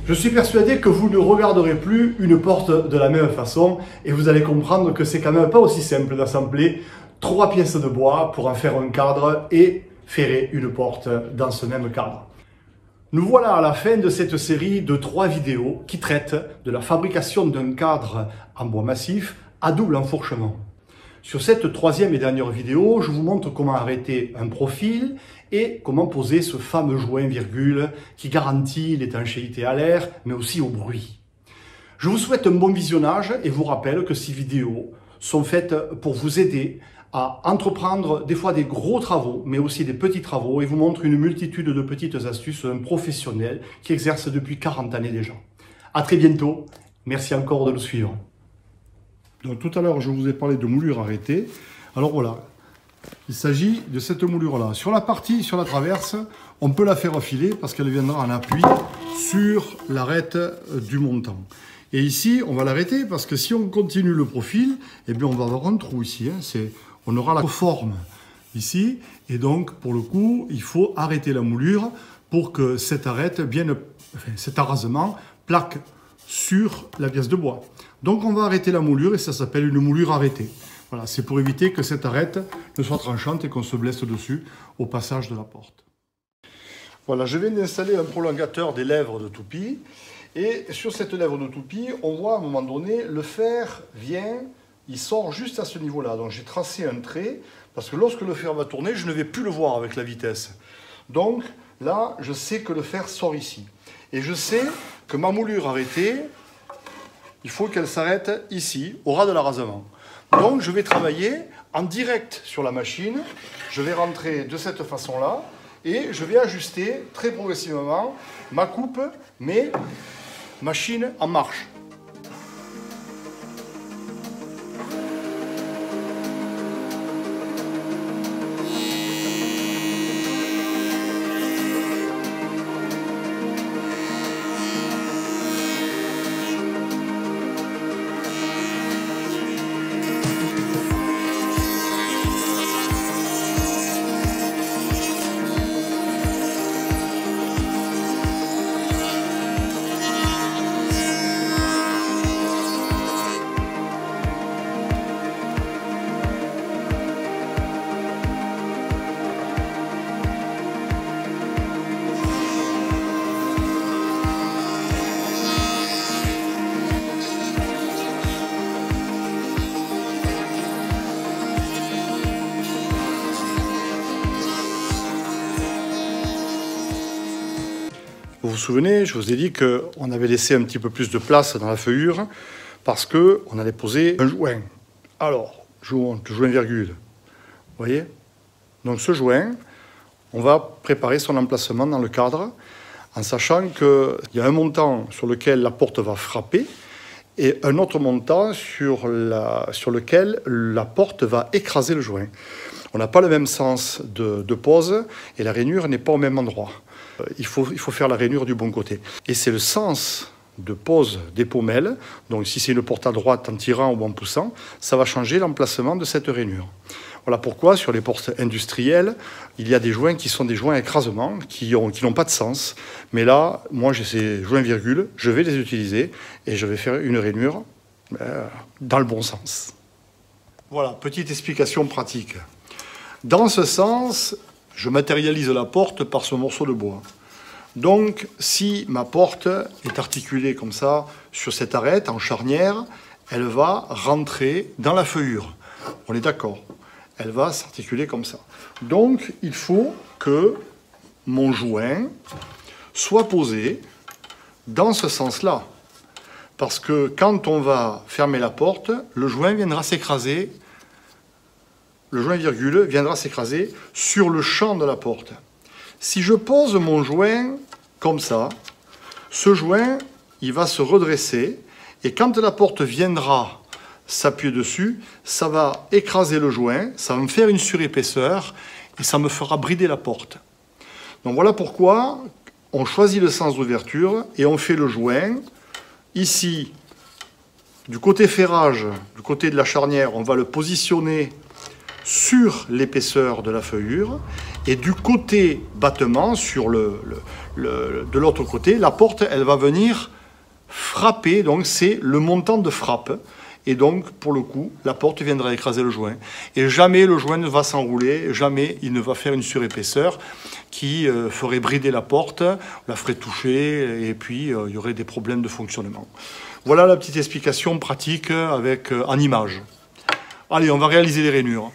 Je suis persuadé que vous ne regarderez plus une porte de la même façon et vous allez comprendre que c'est quand même pas aussi simple d'assembler 3 pièces de bois pour en faire un cadre et ferrer une porte dans ce même cadre. Nous voilà à la fin de cette série de 3 vidéos qui traitent de la fabrication d'un cadre en bois massif à double enfourchement. Sur cette 3e et dernière vidéo, je vous montre comment arrêter un profil et comment poser ce fameux joint virgule qui garantit l'étanchéité à l'air, mais aussi au bruit. Je vous souhaite un bon visionnage et vous rappelle que ces vidéos sont faites pour vous aider à entreprendre des fois des gros travaux, mais aussi des petits travaux, et vous montre une multitude de petites astuces d'un professionnel qui exerce depuis 40 années déjà. À très bientôt, merci encore de nous suivre. Donc tout à l'heure, je vous ai parlé de moulure arrêtée. Alors voilà, il s'agit de cette moulure-là. Sur la partie, sur la traverse, on peut la faire filer parce qu'elle viendra en appui sur l'arête du montant. Et ici, on va l'arrêter parce que si on continue le profil, eh bien on va avoir un trou ici. On aura la forme ici. Et donc, pour le coup, il faut arrêter la moulure pour que cette arête vienne, cet arasement plaque sur la pièce de bois. Donc on va arrêter la moulure et ça s'appelle une moulure arrêtée. Voilà, c'est pour éviter que cette arête ne soit tranchante et qu'on se blesse dessus au passage de la porte. Voilà, je viens d'installer un prolongateur des lèvres de toupie. Et sur cette lèvre de toupie, on voit à un moment donné, le fer vient, il sort juste à ce niveau-là. Donc j'ai tracé un trait, parce que lorsque le fer va tourner, je ne vais plus le voir avec la vitesse. Donc là, je sais que le fer sort ici. Et je sais que ma moulure arrêtée, il faut qu'elle s'arrête ici, au ras de l'arasement. Donc je vais travailler en direct sur la machine, je vais rentrer de cette façon-là, et je vais ajuster très progressivement ma coupe, mais machine en marche. Vous vous souvenez, je vous ai dit qu'on avait laissé un petit peu plus de place dans la feuillure parce qu'on allait poser un joint. Alors, joint virgule, vous voyez? Donc ce joint, on va préparer son emplacement dans le cadre en sachant qu'il y a un montant sur lequel la porte va frapper et un autre montant sur lequel la porte va écraser le joint. On n'a pas le même sens de pose et la rainure n'est pas au même endroit. Il faut faire la rainure du bon côté. Et c'est le sens de pose des pommelles. Donc si c'est une porte à droite en tirant ou en poussant, ça va changer l'emplacement de cette rainure. Voilà pourquoi sur les portes industrielles, il y a des joints qui sont des joints à écrasement, qui n'ont pas de sens. Mais là, moi j'ai ces joints virgules, je vais les utiliser et je vais faire une rainure dans le bon sens. Voilà, petite explication pratique. Dans ce sens, je matérialise la porte par ce morceau de bois. Donc, si ma porte est articulée comme ça, sur cette arête, en charnière, elle va rentrer dans la feuillure. On est d'accord? Elle va s'articuler comme ça. Donc, il faut que mon joint soit posé dans ce sens-là. Parce que quand on va fermer la porte, le joint viendra s'écraser. Le joint virgule viendra s'écraser sur le champ de la porte. Si je pose mon joint comme ça, ce joint, il va se redresser et quand la porte viendra s'appuyer dessus, ça va écraser le joint, ça va me faire une surépaisseur et ça me fera brider la porte. Donc voilà pourquoi on choisit le sens d'ouverture et on fait le joint. Ici, du côté ferrage, du côté de la charnière, on va le positionner sur l'épaisseur de la feuillure et du côté battement, de l'autre côté, la porte, elle va venir frapper, donc c'est le montant de frappe. Et donc, pour le coup, la porte viendra écraser le joint. Et jamais le joint ne va s'enrouler, jamais il ne va faire une surépaisseur qui ferait brider la porte, la ferait toucher, et puis il y aurait des problèmes de fonctionnement. Voilà la petite explication pratique avec, en image. Allez, on va réaliser les rainures.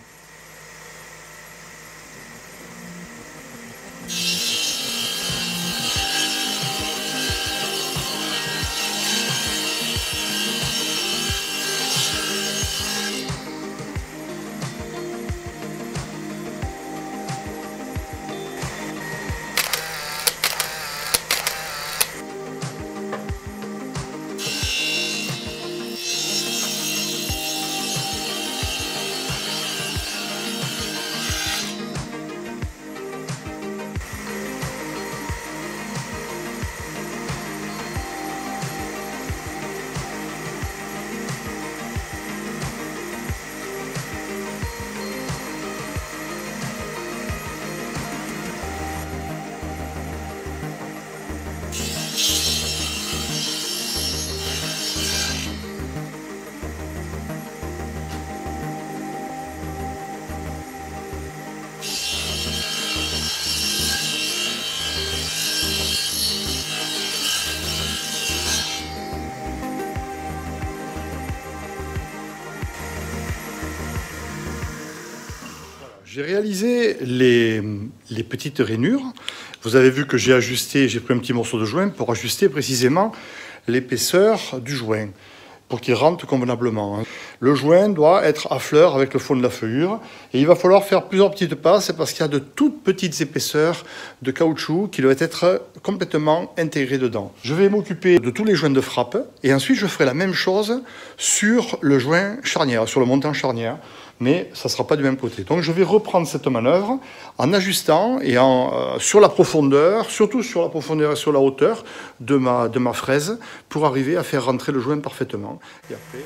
J'ai réalisé les petites rainures. Vous avez vu que j'ai ajusté, j'ai pris un petit morceau de joint pour ajuster précisément l'épaisseur du joint, pour qu'il rentre convenablement. Le joint doit être à fleur avec le fond de la feuillure, et il va falloir faire plusieurs petites passes parce qu'il y a de toutes petites épaisseurs de caoutchouc qui doivent être complètement intégrées dedans. Je vais m'occuper de tous les joints de frappe, et ensuite je ferai la même chose sur le joint charnière, sur le montant charnière, mais ça ne sera pas du même côté. Donc je vais reprendre cette manœuvre en ajustant et sur la profondeur, surtout sur la profondeur et sur la hauteur de ma fraise, pour arriver à faire rentrer le joint parfaitement. Et après...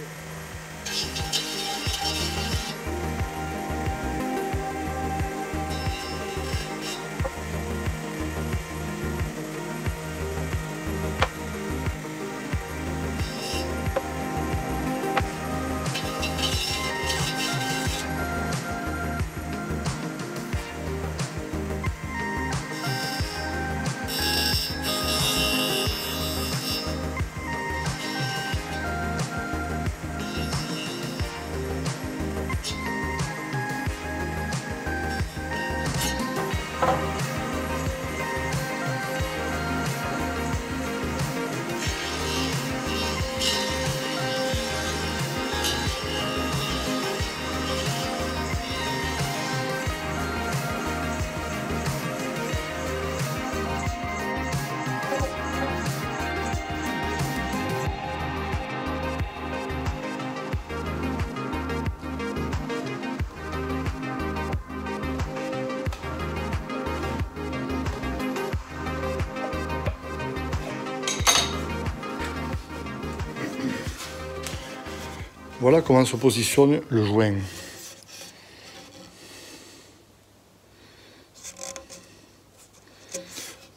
Voilà comment se positionne le joint.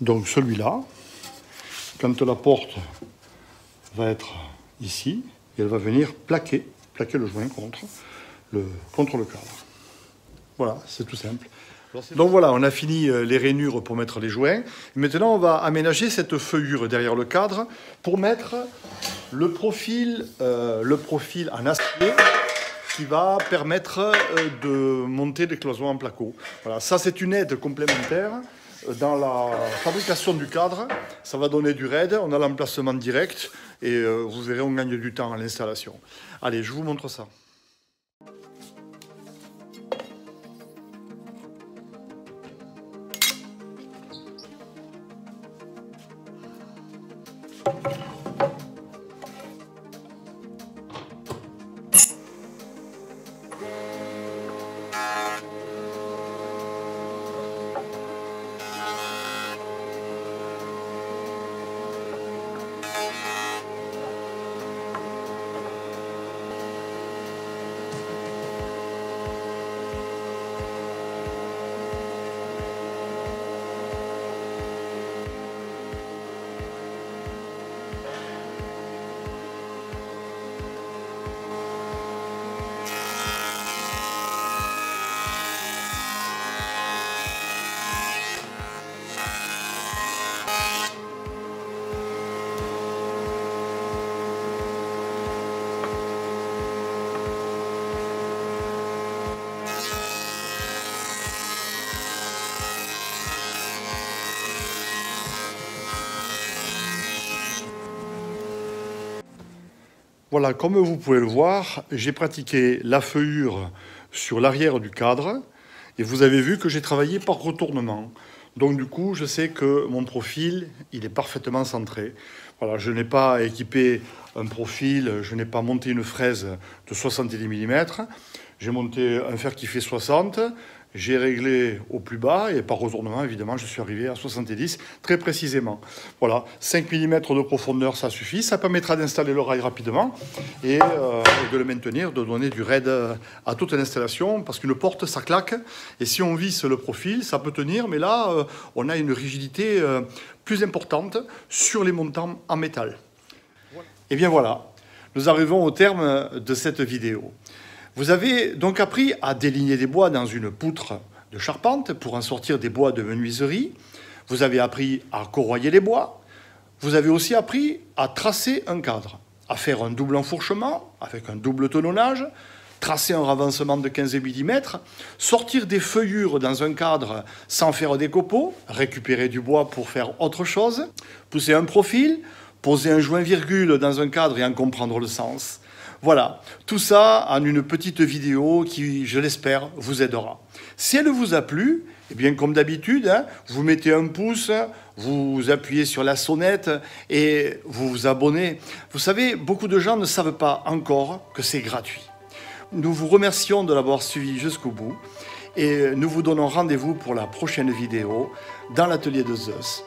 Donc celui-là, quand la porte va être ici, elle va venir plaquer le joint contre le cadre. Voilà, c'est tout simple. Donc voilà, on a fini les rainures pour mettre les joints. Maintenant, on va aménager cette feuillure derrière le cadre pour mettre le profil en acier qui va permettre de monter des cloisons en placo. Voilà, ça c'est une aide complémentaire dans la fabrication du cadre. Ça va donner du raid, on a l'emplacement direct et vous verrez, on gagne du temps à l'installation. Allez, je vous montre ça. Voilà, comme vous pouvez le voir, j'ai pratiqué la feuillure sur l'arrière du cadre et vous avez vu que j'ai travaillé par retournement. Donc du coup, je sais que mon profil, il est parfaitement centré. Voilà, je n'ai pas équipé un profil, je n'ai pas monté une fraise de 70 mm. J'ai monté un fer qui fait 60, j'ai réglé au plus bas et par retournement, évidemment, je suis arrivé à 70 très précisément. Voilà, 5 mm de profondeur, ça suffit. Ça permettra d'installer le rail rapidement et de le maintenir, de donner du raid à toute l'installation parce qu'une porte, ça claque. Et si on visse le profil, ça peut tenir, mais là, on a une rigidité plus importante sur les montants en métal. Et bien voilà, nous arrivons au terme de cette vidéo. Vous avez donc appris à déligner des bois dans une poutre de charpente pour en sortir des bois de menuiserie. Vous avez appris à corroyer les bois. Vous avez aussi appris à tracer un cadre, à faire un double enfourchement avec un double tenonnage, tracer un ravancement de 15 mm, sortir des feuillures dans un cadre sans faire des copeaux, récupérer du bois pour faire autre chose, pousser un profil, poser un joint-virgule dans un cadre et en comprendre le sens. Voilà, tout ça en une petite vidéo qui, je l'espère, vous aidera. Si elle vous a plu, eh bien, comme d'habitude, vous mettez un pouce, vous appuyez sur la sonnette et vous vous abonnez. Vous savez, beaucoup de gens ne savent pas encore que c'est gratuit. Nous vous remercions de l'avoir suivi jusqu'au bout et nous vous donnons rendez-vous pour la prochaine vidéo dans l'atelier de Zeus.